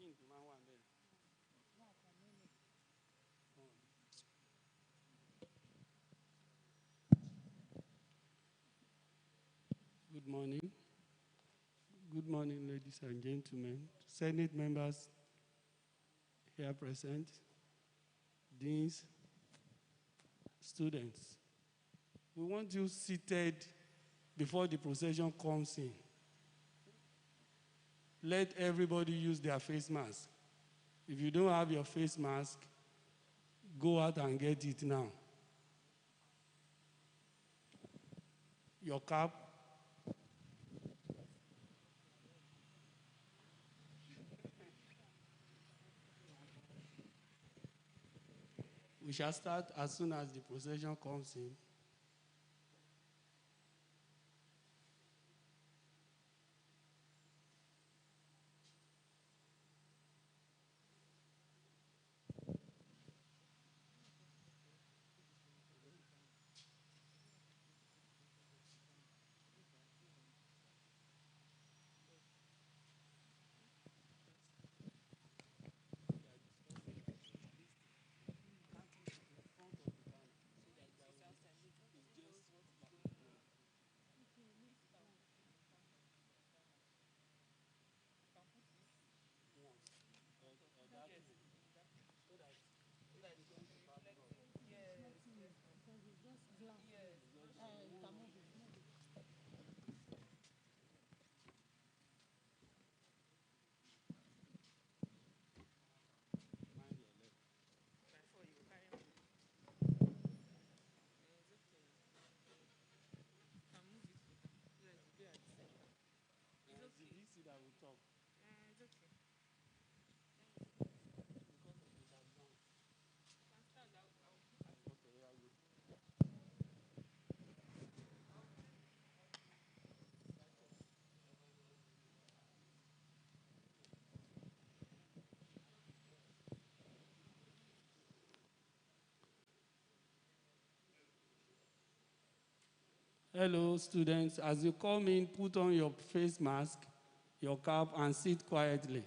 Good morning. Good morning, ladies and gentlemen, Senate members here present, deans, students. We want you seated before the procession comes in. Let everybody use their face mask. If you don't have your face mask, go out and get it now. Your cap. We shall start as soon as the procession comes in. Hello, students. As you come in, put on your face mask, your cap, and sit quietly.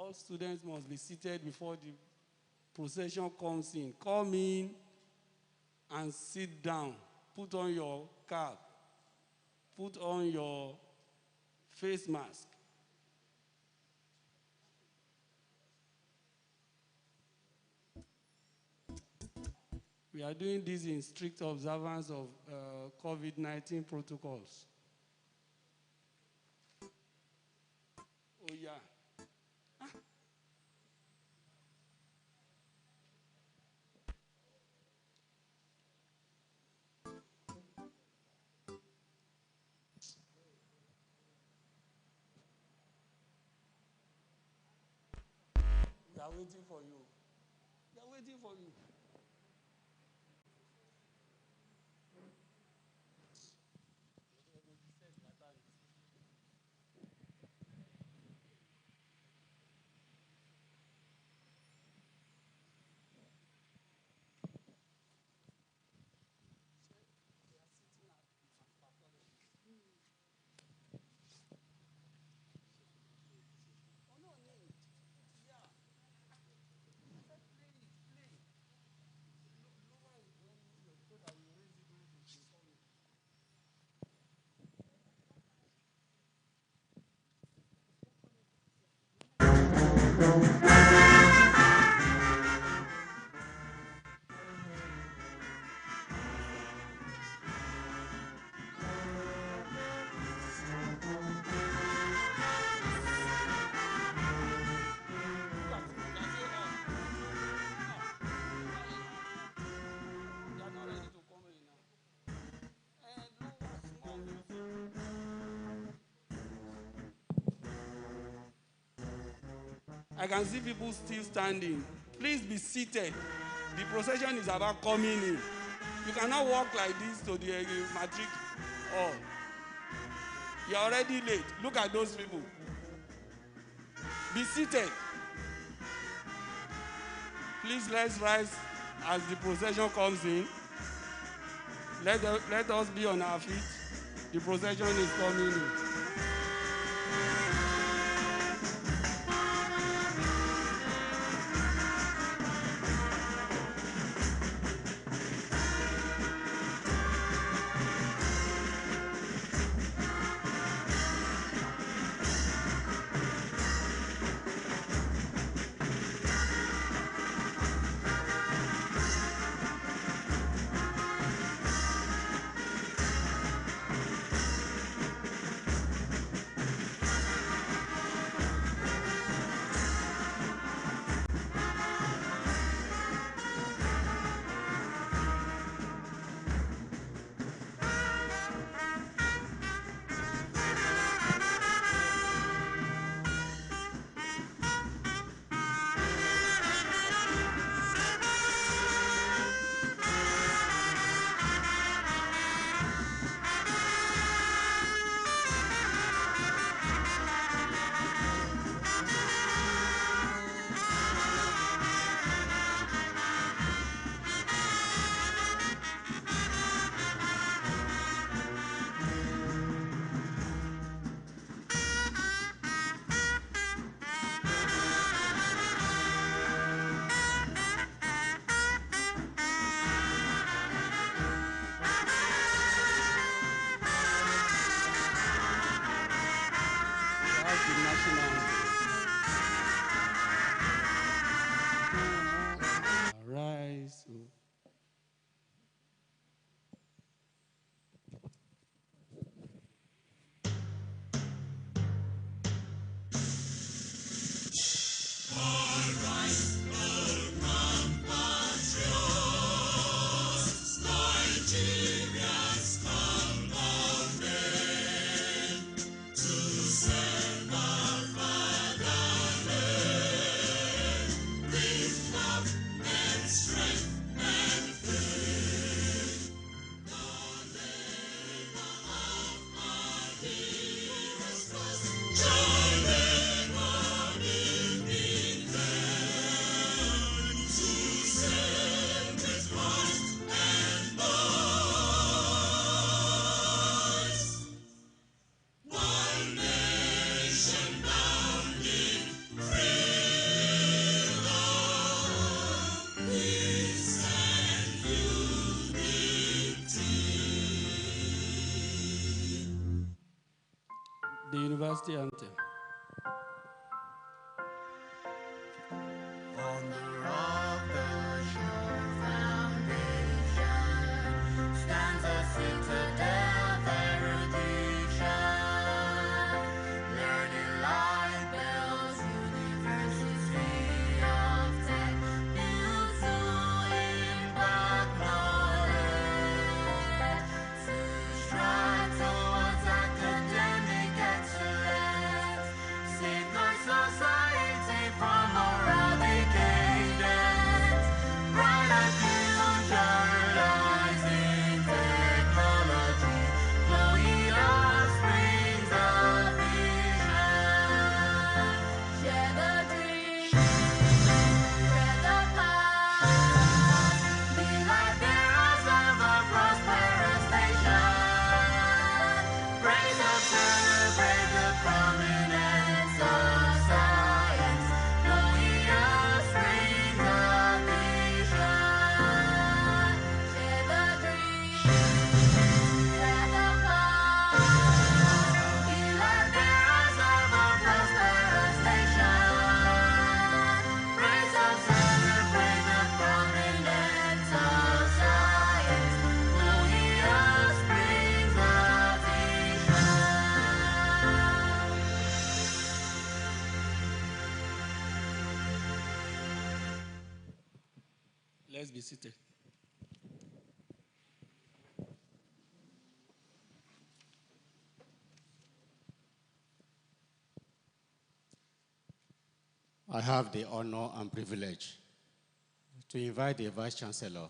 All students must be seated before the procession comes in. Come in and sit down. Put on your cap. Put on your face mask. We are doing this in strict observance of COVID-19 protocols. Oh, yeah. We are waiting for you. We are waiting for you. I can see people still standing. Please be seated. The procession is about coming in. You cannot walk like this to the matric hall. You're already late. Look at those people. Be seated. Please, let's rise as the procession comes in. Let us be on our feet. The procession is coming in. Rise. The university anthem. On the rock, the sure foundation, stands a citadel of erudition. Learning light bells, university of tech, built to impart knowledge, to strive towards academic excellence. Let's be seated. I have the honor and privilege to invite the Vice Chancellor,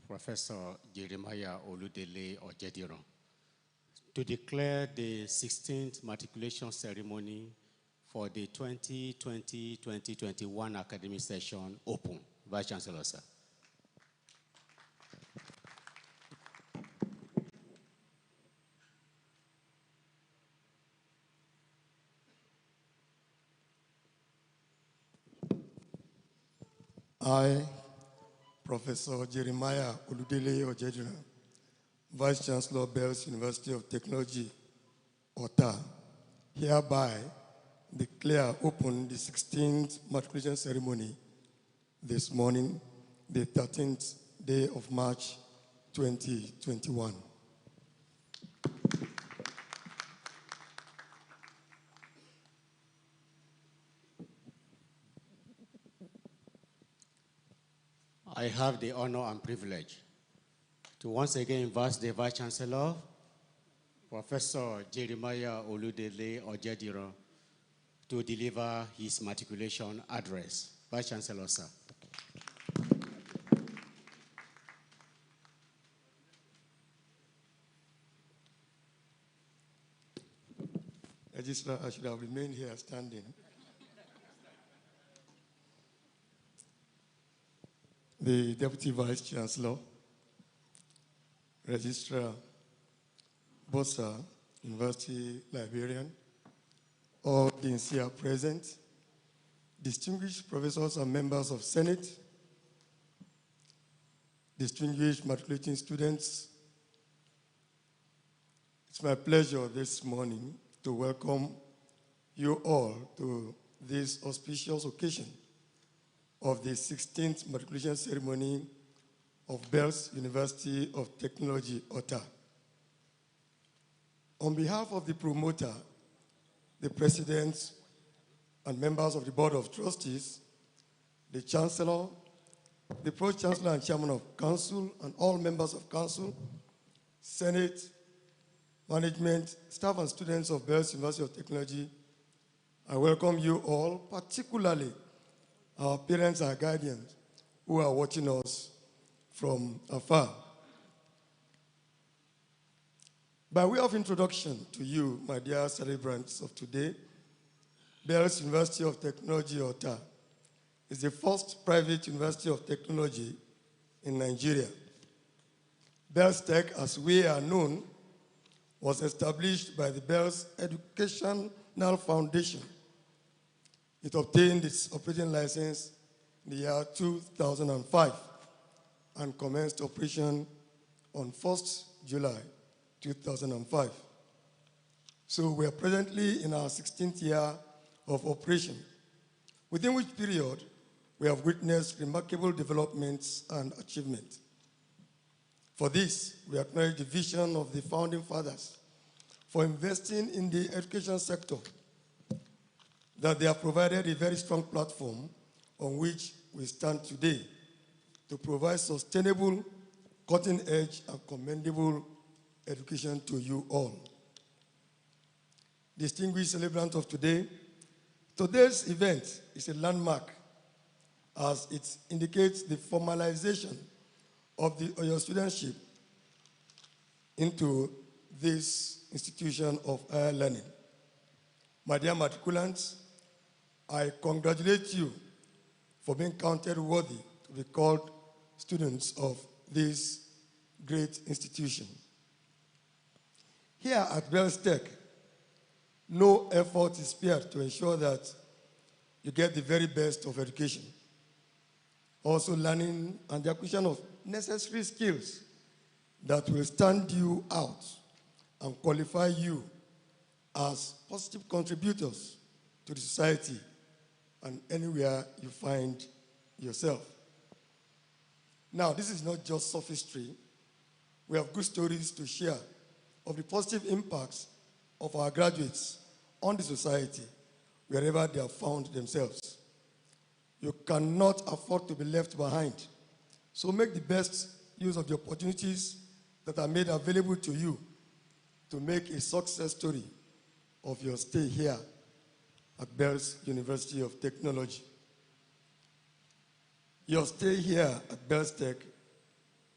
Professor Jeremiah Oludele Ojediran, to declare the 16th Matriculation Ceremony for the 2020-2021 academic session open. Vice Chancellor, sir. I, Professor Jeremiah Oludele Ojediran, Vice Chancellor, Bells University of Technology, OTA, hereby declare open the 16th Matriculation Ceremony this morning, the 13th day of March, 2021. I have the honor and privilege to once again invite the Vice Chancellor, Professor Jeremiah Oludele Ojediran, to deliver his matriculation address. Vice Chancellor, sir. Registrar, I should have remained here standing. The Deputy Vice Chancellor, Registrar, Bossa, University Librarian, all deans here present, distinguished professors and members of Senate, distinguished matriculating students, it's my pleasure this morning to welcome you all to this auspicious occasion of the 16th Matriculation Ceremony of Bells University of Technology, OTA. On behalf of the promoter, the president, and members of the Board of Trustees, the Chancellor, the Pro-Chancellor and Chairman of Council, and all members of Council, Senate, management, staff and students of Bells University of Technology, I welcome you all, particularly our parents and guardians who are watching us from afar. By way of introduction to you, my dear celebrants of today, Bells University of Technology, OTA, is the first private university of technology in Nigeria. Bells Tech, as we are known, was established by the Bells Educational Foundation. It obtained its operating license in the year 2005 and commenced operation on 1st July 2005. So we are presently in our 16th year of operation, within which period we have witnessed remarkable developments and achievements. For this, we acknowledge the vision of the founding fathers for investing in the education sector, that they have provided a very strong platform on which we stand today to provide sustainable, cutting-edge, and commendable education to you all. Distinguished celebrants of today, today's event is a landmark as it indicates the formalization of your studentship into this institution of higher learning. My dear matriculants, I congratulate you for being counted worthy to be called students of this great institution. Here at Bells Tech, no effort is spared to ensure that you get the very best of education. Also learning and the acquisition of necessary skills that will stand you out and qualify you as positive contributors to the society and anywhere you find yourself. Now, this is not just sophistry. We have good stories to share of the positive impacts of our graduates on the society wherever they have found themselves. You cannot afford to be left behind So make the best use of the opportunities that are made available to you to make a success story of your stay here at Bells University of Technology. Your stay here at Bells Tech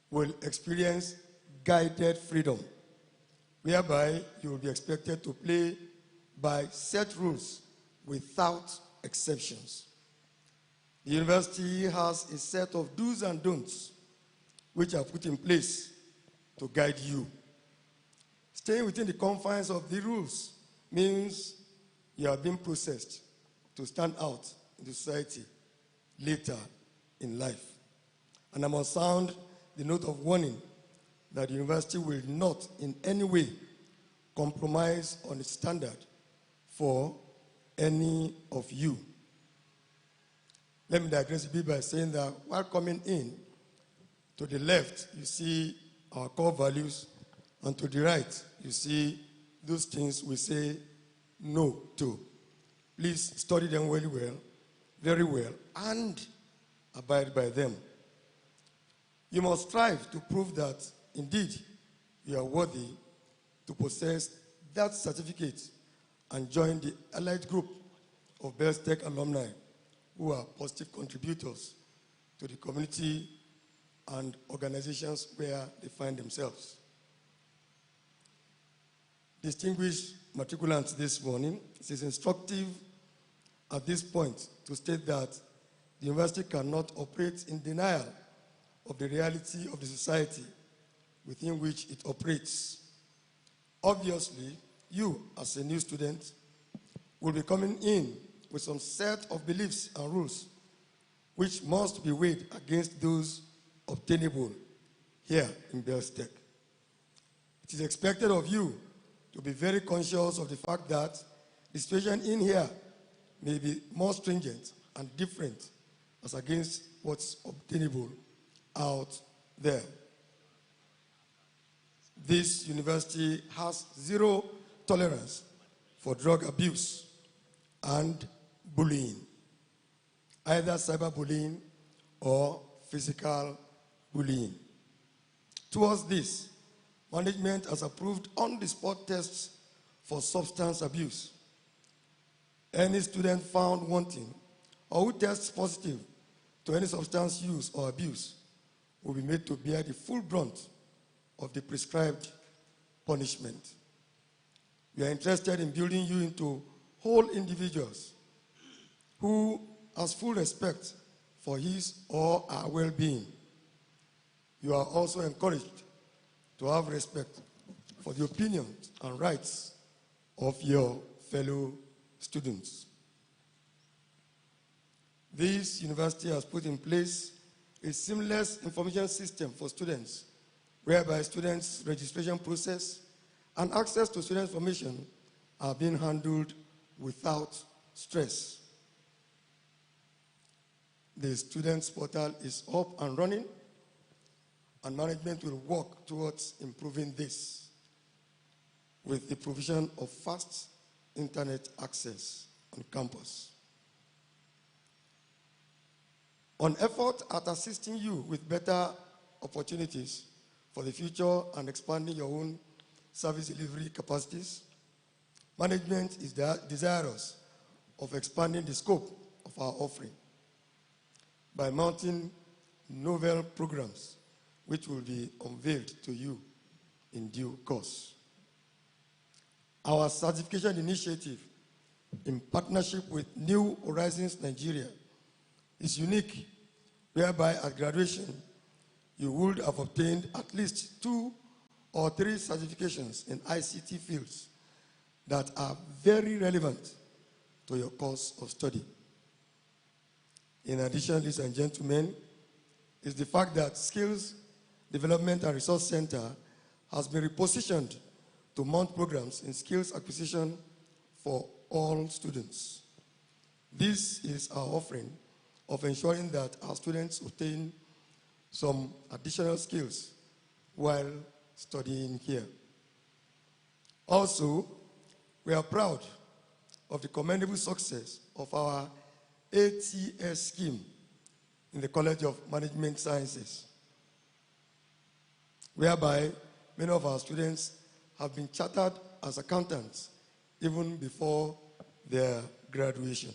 will experience guided freedom, whereby you will be expected to play by set rules without exceptions. The university has a set of do's and don'ts which are put in place to guide you. Staying within the confines of the rules means you are being processed to stand out in the society later in life. And I must sound the note of warning that the university will not in any way compromise on its standard for any of you. Let me digress a bit by saying that while coming in, to the left, you see our core values, and to the right, you see those things we say no to. Please study them very well, and abide by them. You must strive to prove that, indeed, you are worthy to possess that certificate and join the allied group of Bells Tech alumni who are positive contributors to the community and organizations where they find themselves. Distinguished matriculants this morning, it is instructive at this point to state that the university cannot operate in denial of the reality of the society within which it operates. Obviously, you, as a new student, will be coming in with some set of beliefs and rules which must be weighed against those obtainable here in Bells Tech. It is expected of you to be very conscious of the fact that the situation in here may be more stringent and different as against what's obtainable out there. This university has zero tolerance for drug abuse and bullying, either cyberbullying or physical bullying. Towards this, management has approved on-the-spot tests for substance abuse. Any student found wanting or who tests positive to any substance use or abuse will be made to bear the full brunt of the prescribed punishment. We are interested in building you into whole individuals who has full respect for his or her well-being. You are also encouraged to have respect for the opinions and rights of your fellow students. This university has put in place a seamless information system for students, whereby students' registration process and access to student information are being handled without stress. The students' portal is up and running, and management will work towards improving this with the provision of fast internet access on campus. On effort at assisting you with better opportunities for the future and expanding your own service delivery capacities, management is desirous of expanding the scope of our offering by mounting novel programs which will be unveiled to you in due course. Our certification initiative, in partnership with New Horizons Nigeria, is unique, whereby at graduation, you would have obtained at least 2 or 3 certifications in ICT fields that are very relevant to your course of study. In addition, ladies and gentlemen, is the fact that Skills Development and Resource Center has been repositioned to mount programs in skills acquisition for all students. This is our offering of ensuring that our students obtain some additional skills while studying here. Also, we are proud of the commendable success of our ATS scheme in the College of Management Sciences, whereby many of our students have been chartered as accountants even before their graduation.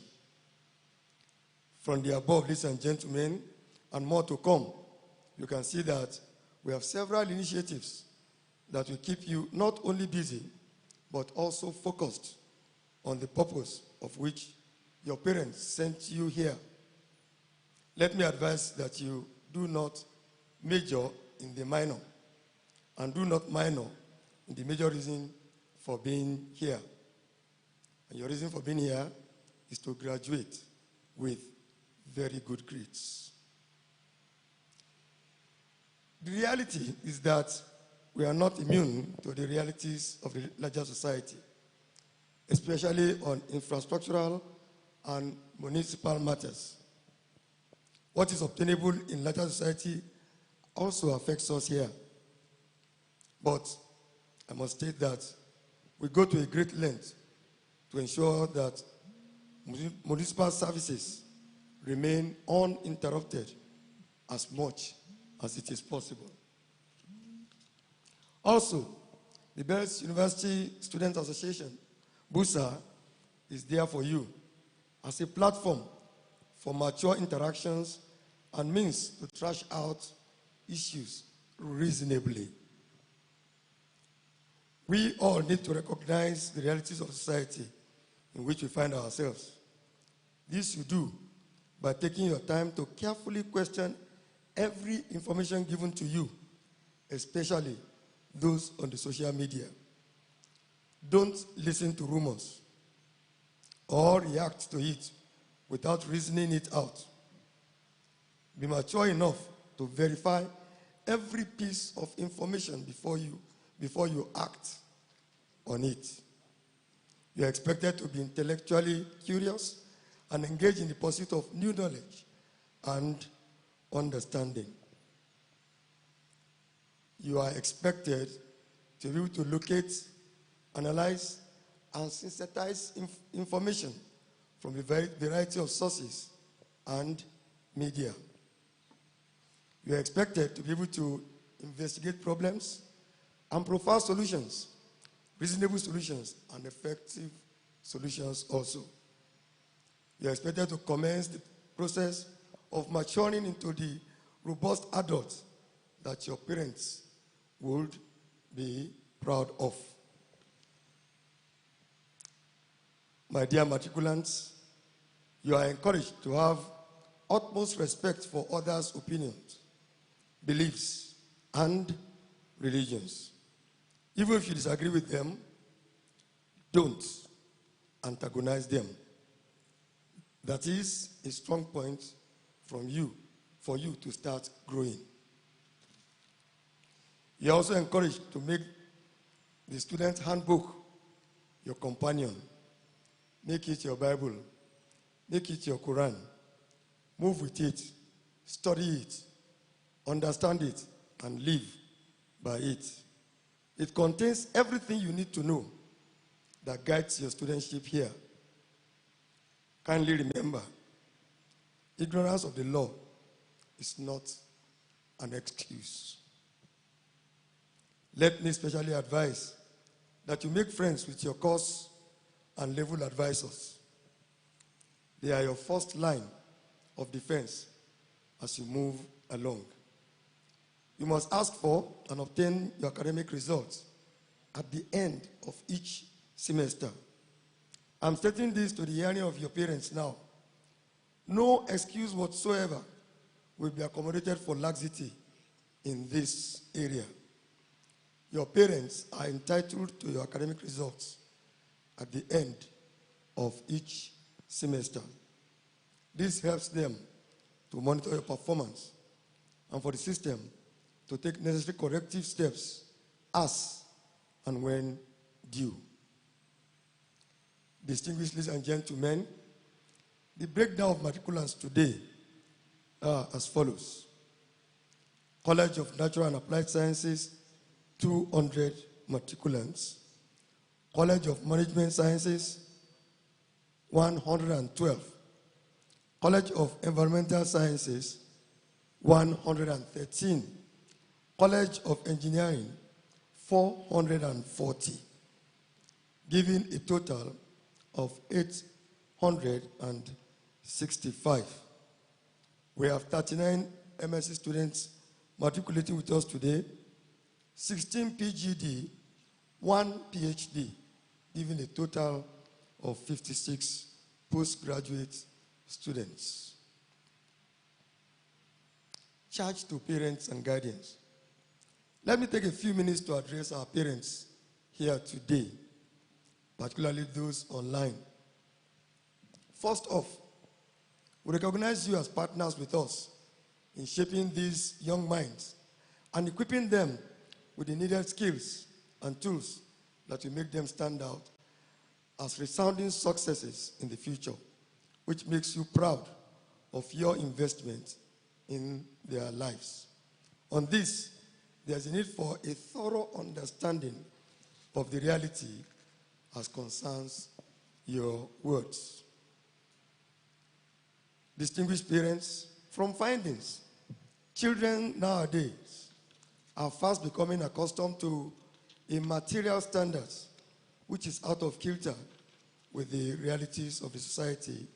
From the above, ladies and gentlemen, and more to come, you can see that we have several initiatives that will keep you not only busy, but also focused on the purpose of which your parents sent you here. Let me advise that you do not major in the minor, and do not minor in the major reason for being here. And your reason for being here is to graduate with very good grades. The reality is that we are not immune to the realities of the larger society, especially on infrastructural and municipal matters. What is obtainable in larger society also affects us here. But I must state that we go to a great length to ensure that municipal services remain uninterrupted as much as it is possible. Also, the Bells University Student Association, BUSA, is there for you as a platform for mature interactions and means to thrash out issues reasonably. We all need to recognize the realities of society in which we find ourselves. This you do by taking your time to carefully question every information given to you, especially those on the social media. Don't listen to rumors or react to it without reasoning it out. Be mature enough to verify every piece of information before you act on it. You are expected to be intellectually curious and engage in the pursuit of new knowledge and understanding. You are expected to be able to locate, analyze, and synthesize information from a variety of sources and media. You are expected to be able to investigate problems and provide solutions, reasonable solutions, and effective solutions also. You are expected to commence the process of maturing into the robust adult that your parents would be proud of. My dear matriculants, you are encouraged to have utmost respect for others' opinions, beliefs, and religions. Even if you disagree with them, don't antagonize them. That is a strong point for you to start growing. You are also encouraged to make the student's handbook your companion. Make it your Bible. Make it your Quran. Move with it. Study it. Understand it. And live by it. It contains everything you need to know that guides your studentship here. Kindly remember, ignorance of the law is not an excuse. Let me especially advise that you make friends with your course and level advisors. They are your first line of defense as you move along. You must ask for and obtain your academic results at the end of each semester. I'm stating this to the hearing of your parents now. No excuse whatsoever will be accommodated for laxity in this area. Your parents are entitled to your academic results at the end of each semester. This helps them to monitor your performance and for the system to take necessary corrective steps as and when due. Distinguished ladies and gentlemen, the breakdown of matriculants today are as follows. College of Natural and Applied Sciences, 200 matriculants. College of Management Sciences, 112. College of Environmental Sciences, 113. College of Engineering, 440, giving a total of 865. We have 39 MSc students matriculating with us today, 16 PGD, 1 PhD, giving a total of 56 postgraduate students. Charge to parents and guardians. Let me take a few minutes to address our parents here today, particularly those online. First off, we recognize you as partners with us in shaping these young minds and equipping them with the needed skills and tools that will make them stand out as resounding successes in the future, which makes you proud of your investment in their lives. On this, there's a need for a thorough understanding of the reality as concerns your words. Distinguished parents, from findings, children nowadays are fast becoming accustomed to a material standards which is out of kilter with the realities of the society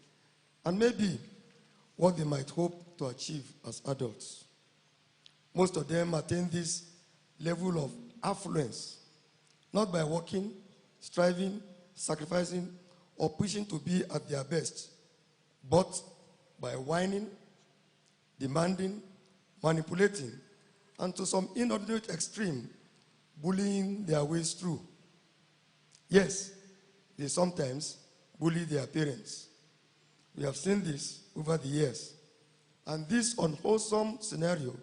and maybe what they might hope to achieve as adults. Most of them attain this level of affluence not by working, striving, sacrificing, or pushing to be at their best, but by whining, demanding, manipulating, and to some inordinate extreme, bullying their ways through. Yes, they sometimes bully their parents. We have seen this over the years, and this unwholesome scenario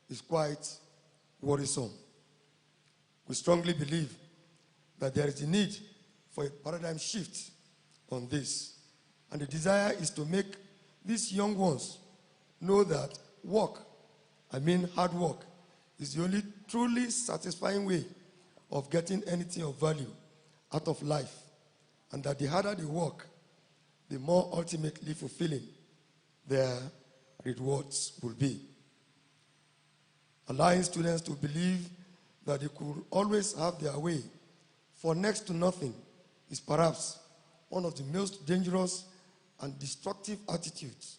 is quite worrisome. We strongly believe that there is a need for a paradigm shift on this, and the desire is to make these young ones know that hard work, is the only truly satisfying way of getting anything of value out of life, and that the harder they work, the more ultimately fulfilling their rewards will be. Allowing students to believe that they could always have their way for next to nothing is perhaps one of the most dangerous and destructive attitudes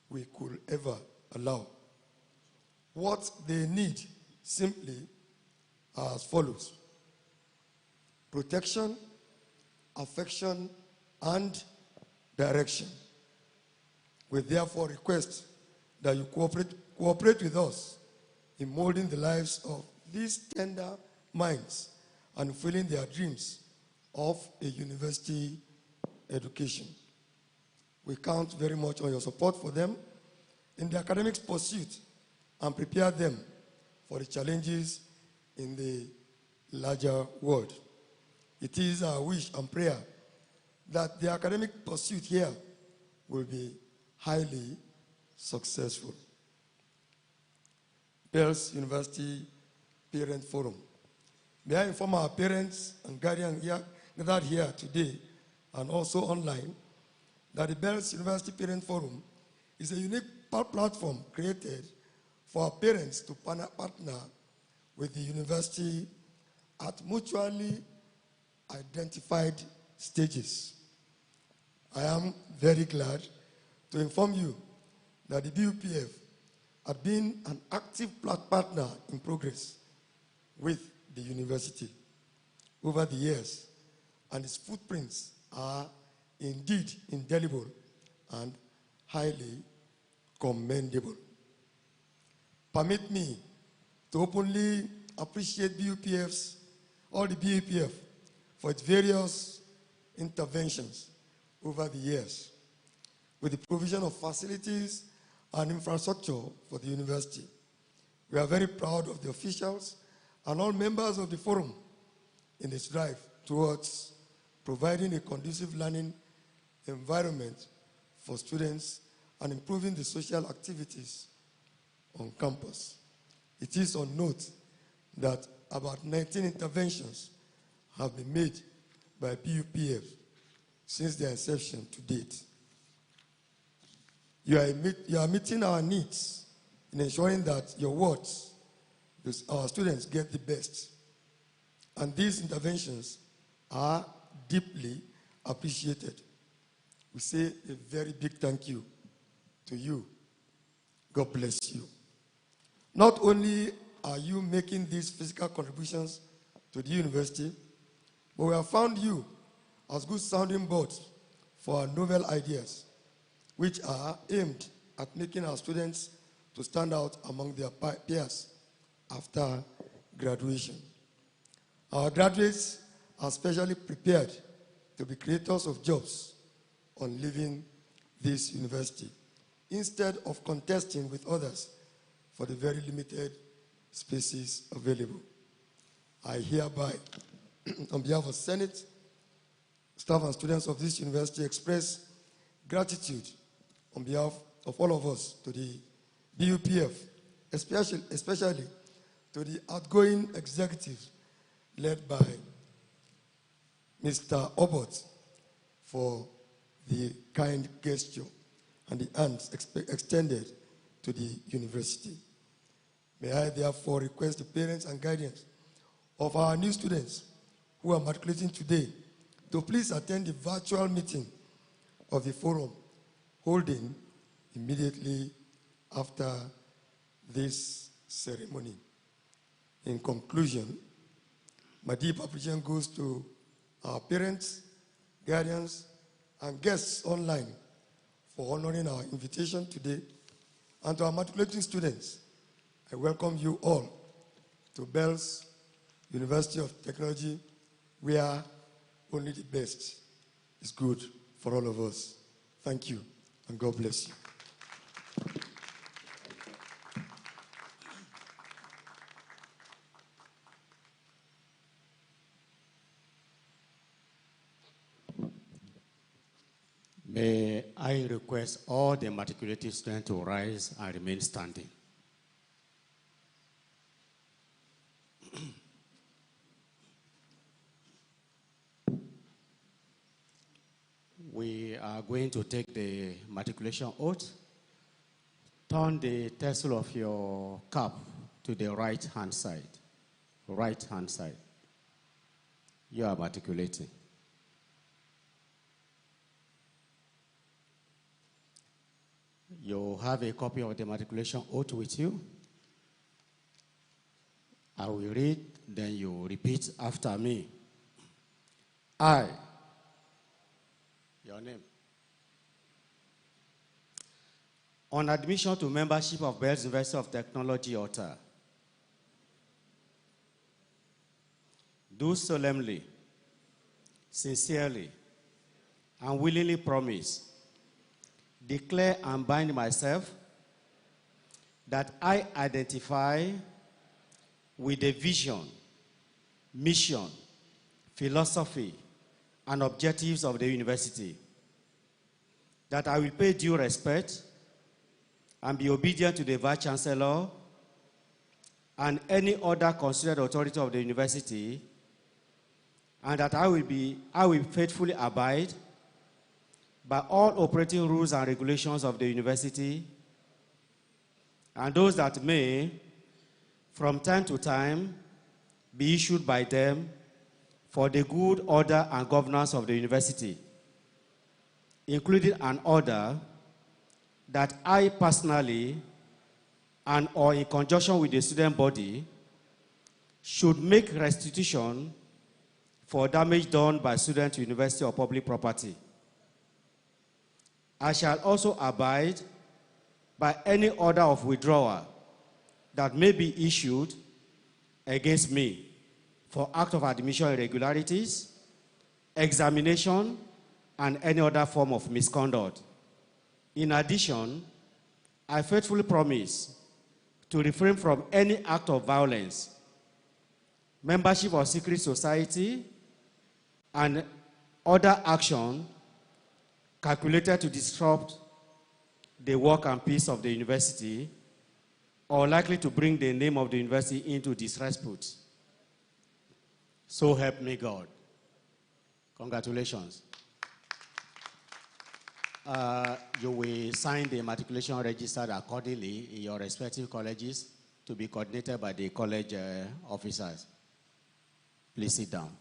we could ever allow. What they need simply are as follows: protection, affection, and direction. We therefore request that you cooperate with us in molding the lives of these tender minds and fulfilling their dreams of a university education. We count very much on your support for them in the academic pursuit and prepare them for the challenges in the larger world. It is our wish and prayer that the academic pursuit here will be highly successful. Bells University Parent Forum. May I inform our parents and guardians gathered here today and also online that the Bells University Parent Forum is a unique platform created for our parents to partner with the university at mutually identified stages. I am very glad to inform you that the BUPF had been an active partner in progress with the university over the years, and its footprints are indeed indelible and highly commendable. Permit me to openly appreciate all the BUPF for its various interventions over the years, with the provision of facilities and infrastructure for the university. We are very proud of the officials and all members of the forum in its drive towards providing a conducive learning environment for students and improving the social activities on campus. It is on note that about 19 interventions have been made by BUPF since their inception to date. You are meeting our needs in ensuring that your wards, our students, get the best. And these interventions are deeply appreciated. We say a very big thank you to you. God bless you. Not only are you making these physical contributions to the university, but we have found you as good sounding boards for our novel ideas, which are aimed at making our students to stand out among their peers after graduation. Our graduates are specially prepared to be creators of jobs on leaving this university, instead of contesting with others for the very limited spaces available. I hereby, on behalf of Senate, staff and students of this university, express gratitude on behalf of all of us to the BUPF, especially to the outgoing executive led by Mr. Obot for the kind gesture and the hands extended to the university. May I therefore request the parents and guardians of our new students who are matriculating today to please attend the virtual meeting of the forum holding immediately after this ceremony. In conclusion, my deep appreciation goes to our parents, guardians, and guests online for honoring our invitation today, and to our matriculating students. I welcome you all to Bells University of Technology, where only the best is good for all of us. Thank you, and God bless you. May I request all the matriculated students to rise and remain standing. We are going to take the matriculation oath. Turn the tassel of your cap to the right hand side. Right hand side. You are matriculating. You have a copy of the matriculation oath with you. I will read, then you repeat after me. I, your name. On admission to membership of Bells University of Technology, Otta, do solemnly, sincerely, and willingly promise, declare and bind myself that I identify with the vision, mission, philosophy, and objectives of the university, that I will pay due respect and be obedient to the Vice Chancellor and any other considered authority of the university, and that I will faithfully abide by all operating rules and regulations of the university, and those that may, from time to time, be issued by them for the good order and governance of the university, including an order that I personally and or in conjunction with the student body should make restitution for damage done by student, university, or public property. I shall also abide by any order of withdrawal that may be issued against me for act of admission irregularities, examination, and any other form of misconduct. In addition, I faithfully promise to refrain from any act of violence, membership of secret society, and other action calculated to disrupt the work and peace of the university or likely to bring the name of the university into disrepute. So help me God. Congratulations. You will sign the matriculation register accordingly in your respective colleges to be coordinated by the college officers. Please sit down.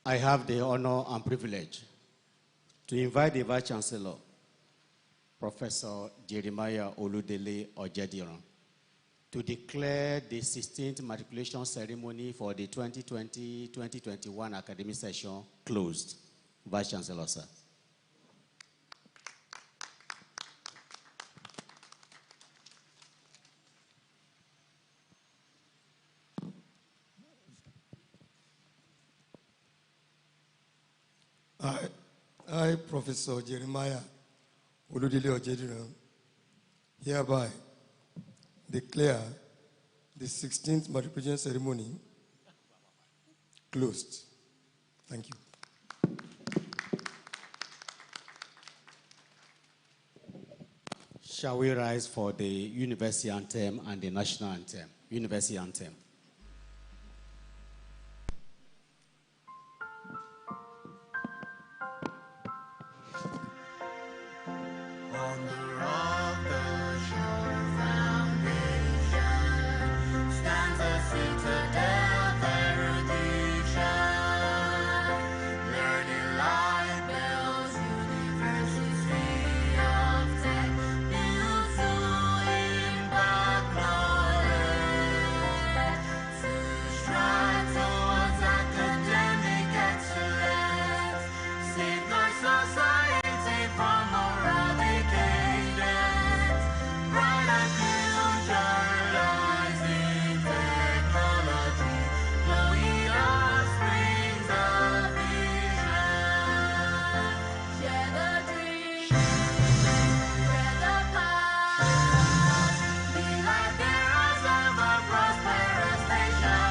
I have the honor and privilege to invite the Vice Chancellor, Professor Jeremiah Oludele Ojediran, to declare the 16th matriculation ceremony for the 2020-2021 academic session closed. Vice Chancellor, sir. I, Professor Jeremiah Oludele Ojediran, hereby declare the 16th matriculation ceremony closed. Thank you. Shall we rise for the university anthem and the national anthem? University anthem. On the rock, the sure foundation, stands a citadel of erudition. Learning light bells, university of tech, built to impact knowledge, to strive towards academic excellence, safeguard society from moral decadence, brighter future lies in technology, glowing offsprings of vision. Share the dream, spread the past, be like bearers of a prosperous nation.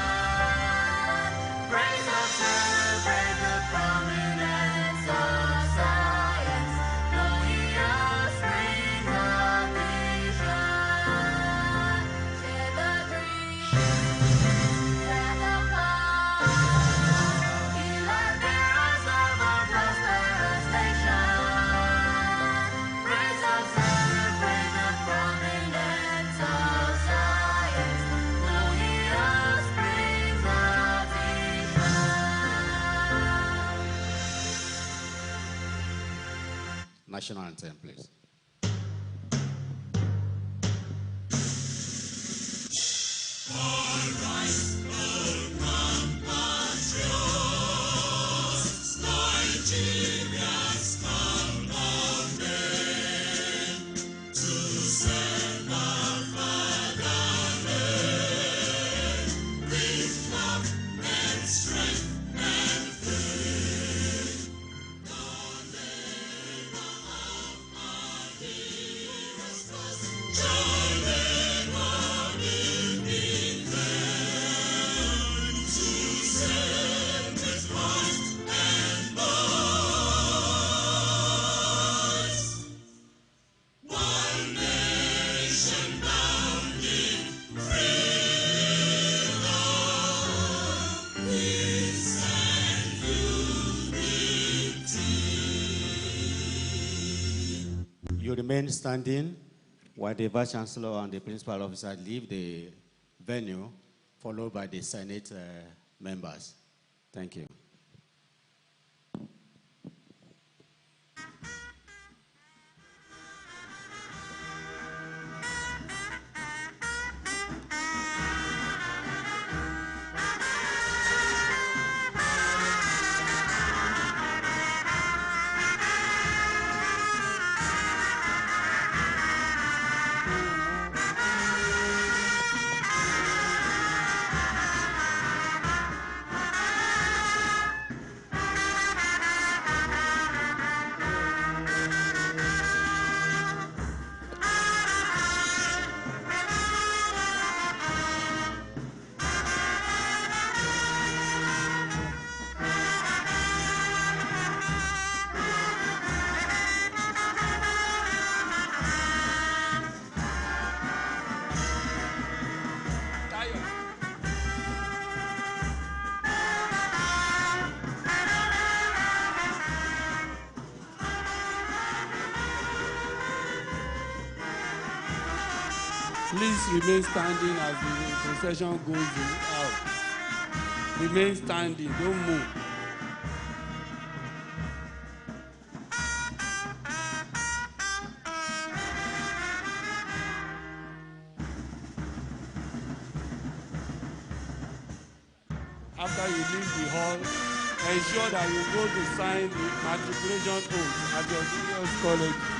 Praise and celebrate the prominence of science, glowing offsprings of vision. Share the dream, spread the past, be like bearers of a prosperous nation. Praise and celebrate the prominence of science, glowing offsprings of vision. National anthem, please. You remain standing while the Vice Chancellor and the Principal Officer leave the venue, followed by the Senate members. Thank you. Please remain standing as the procession goes out. Remain standing, don't move. After you leave the hall, ensure that you go to sign the matriculation oath at your junior's college.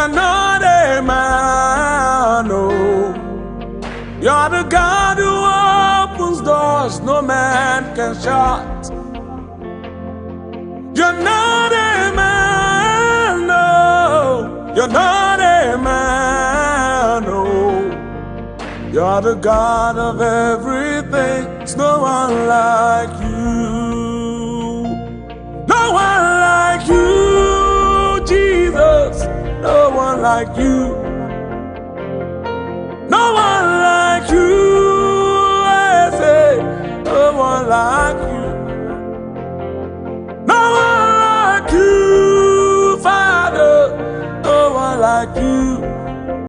You're not a man, no. You're the God who opens doors no man can shut. You're not a man, no. You're not a man, no. You're the God of everything. There's no one like you. No one like you, Jesus. No one like you.